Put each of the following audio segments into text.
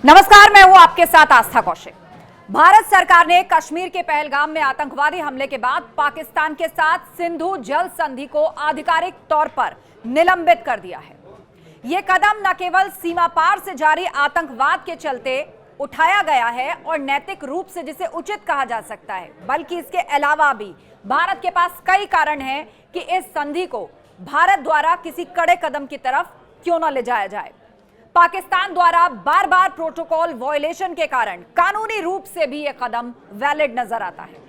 नमस्कार, मैं हूं आपके साथ आस्था कौशिक। भारत सरकार ने कश्मीर के पहलगाम में आतंकवादी हमले के बाद पाकिस्तान के साथ सिंधु जल संधि को आधिकारिक तौर पर निलंबित कर दिया है। यह कदम न केवल सीमा पार से जारी आतंकवाद के चलते उठाया गया है और नैतिक रूप से जिसे उचित कहा जा सकता है, बल्कि इसके अलावा भी भारत के पास कई कारण हैं कि इस संधि को भारत द्वारा किसी कड़े कदम की तरफ क्यों न ले जाया जाए। पाकिस्तान द्वारा बार बार प्रोटोकॉल वायलेशन के कारण कानूनी रूप से भी यह कदम वैलिड नजर आता है।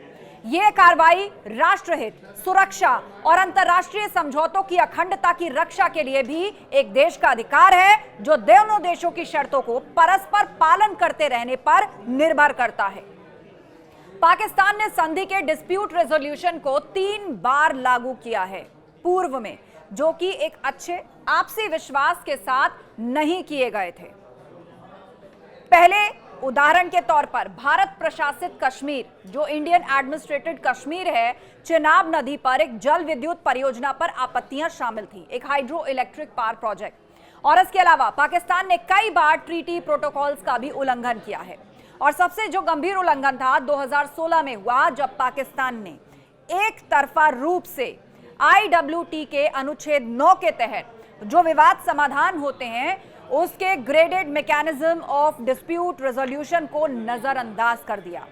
यह कार्रवाई राष्ट्रहित, सुरक्षा और अंतर्राष्ट्रीय समझौतों की अखंडता की रक्षा के लिए भी एक देश का अधिकार है, जो दोनों देशों की शर्तों को परस्पर पालन करते रहने पर निर्भर करता है। पाकिस्तान ने संधि के डिस्प्यूट रेजोल्यूशन को 3 बार लागू किया है पूर्व में, जो कि एक अच्छे आपसी विश्वास के साथ नहीं किए गए थे। पहले उदाहरण के तौर पर भारत प्रशासित कश्मीर, जो इंडियन एडमिनिस्ट्रेटेड कश्मीर है, चिनाब नदी पर एक जल विद्युत परियोजना पर आपत्तियां शामिल थी, एक हाइड्रो इलेक्ट्रिक पावर प्रोजेक्ट। और इसके अलावा पाकिस्तान ने कई बार ट्रीटी प्रोटोकॉल्स का भी उल्लंघन किया है। और सबसे जो गंभीर उल्लंघन था 2016 में हुआ, जब पाकिस्तान ने एक तरफा रूप से IWT के अनुच्छेद 9 के तहत जो विवाद समाधान होते हैं, उसके graded mechanism of dispute resolution को नजरअंदाज कर दिया।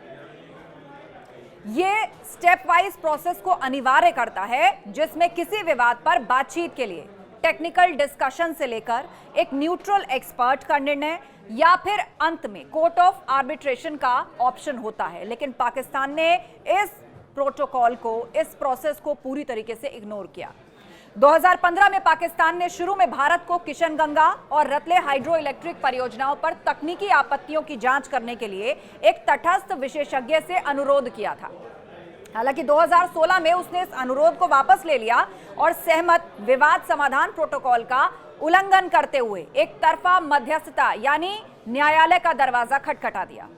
यह स्टेप वाइज प्रोसेस को अनिवार्य करता है, जिसमें किसी विवाद पर बातचीत के लिए टेक्निकल डिस्कशन से लेकर एक न्यूट्रल एक्सपर्ट का निर्णय या फिर अंत में कोर्ट ऑफ आर्बिट्रेशन का ऑप्शन होता है। लेकिन पाकिस्तान ने इस प्रोटोकॉल को, इस प्रोसेस को पूरी तरीके से इग्नोर किया। 2015 में पाकिस्तान ने शुरू में भारत को किशनगंगा और रतले हाइड्रो इलेक्ट्रिक परियोजनाओं पर तकनीकी आपत्तियों की जांच करने के लिए एक तटस्थ विशेषज्ञ से अनुरोध किया था। हालांकि 2016 में उसने इस अनुरोध को वापस ले लिया और सहमत विवाद समाधान प्रोटोकॉल का उल्लंघन करते हुए एक तरफा मध्यस्थता यानी न्यायालय का दरवाजा खटखटा दिया।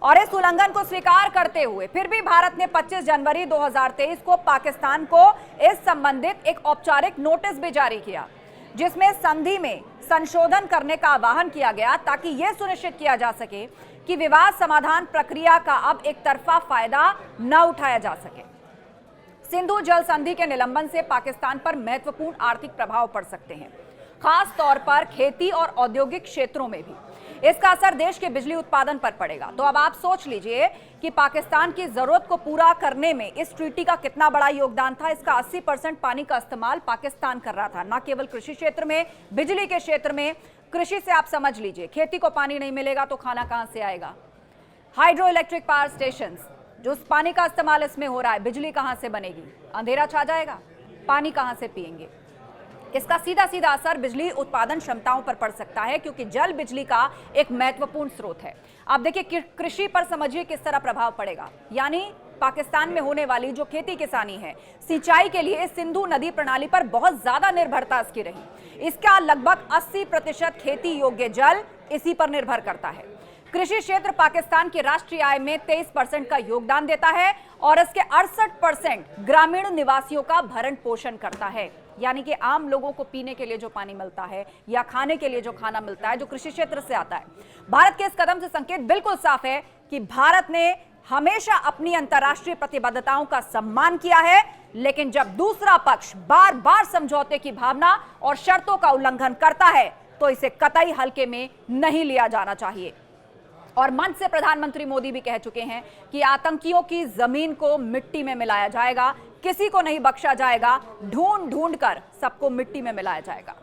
और इस उल्लंघन को स्वीकार करते हुए फिर भी भारत ने 25 जनवरी 2023 को पाकिस्तान को इस संबंधित एक औपचारिक नोटिस भी जारी किया, जिसमें संधि में संशोधन करने का आह्वान किया गया, ताकि यह सुनिश्चित किया जा सके कि विवाद समाधान प्रक्रिया का अब एक तरफा फायदा न उठाया जा सके। सिंधु जल संधि के निलंबन से पाकिस्तान पर महत्वपूर्ण आर्थिक प्रभाव पड़ सकते हैं, खास तौर पर खेती और औद्योगिक क्षेत्रों में भी। इसका असर देश के बिजली उत्पादन पर पड़ेगा। तो अब आप सोच लीजिए कि पाकिस्तान की जरूरत को पूरा करने में इस ट्रीटी का कितना बड़ा योगदान था। इसका 80% पानी का इस्तेमाल पाकिस्तान कर रहा था, न केवल कृषि क्षेत्र में, बिजली के क्षेत्र में। कृषि से आप समझ लीजिए, खेती को पानी नहीं मिलेगा तो खाना कहां से आएगा। हाइड्रो इलेक्ट्रिक पावर स्टेशन, जो पानी का इस्तेमाल इसमें हो रहा है, बिजली कहां से बनेगी, अंधेरा छा जाएगा, पानी कहां से पिएंगे। इसका सीधा सीधा असर बिजली उत्पादन क्षमताओं पर पड़ सकता है, क्योंकि जल बिजली का एक महत्वपूर्ण स्रोत है। आप देखिए कृषि पर समझिए किस तरह प्रभाव पड़ेगा। यानी पाकिस्तान में होने वाली जो खेती किसानी है, सिंचाई के लिए सिंधु नदी प्रणाली पर बहुत ज्यादा निर्भरता इसकी रही। इसका लगभग 80% खेती योग्य जल इसी पर निर्भर करता है। कृषि क्षेत्र पाकिस्तान की राष्ट्रीय आय में 23% का योगदान देता है और इसके 68% ग्रामीण निवासियों का भरण पोषण करता है। यानी कि आम लोगों को पीने के लिए जो पानी मिलता है या खाने के लिए जो खाना मिलता है, जो कृषि क्षेत्र से आता है। भारत के इस कदम से संकेत बिल्कुल साफ है कि भारत ने हमेशा अपनी अंतर्राष्ट्रीय प्रतिबद्धताओं का सम्मान किया है, लेकिन जब दूसरा पक्ष बार बार समझौते की भावना और शर्तों का उल्लंघन करता है, तो इसे कतई हल्के में नहीं लिया जाना चाहिए। और मंच से प्रधानमंत्री मोदी भी कह चुके हैं कि आतंकियों की जमीन को मिट्टी में मिलाया जाएगा, किसी को नहीं बख्शा जाएगा, ढूंढ ढूंढ कर सबको मिट्टी में मिलाया जाएगा।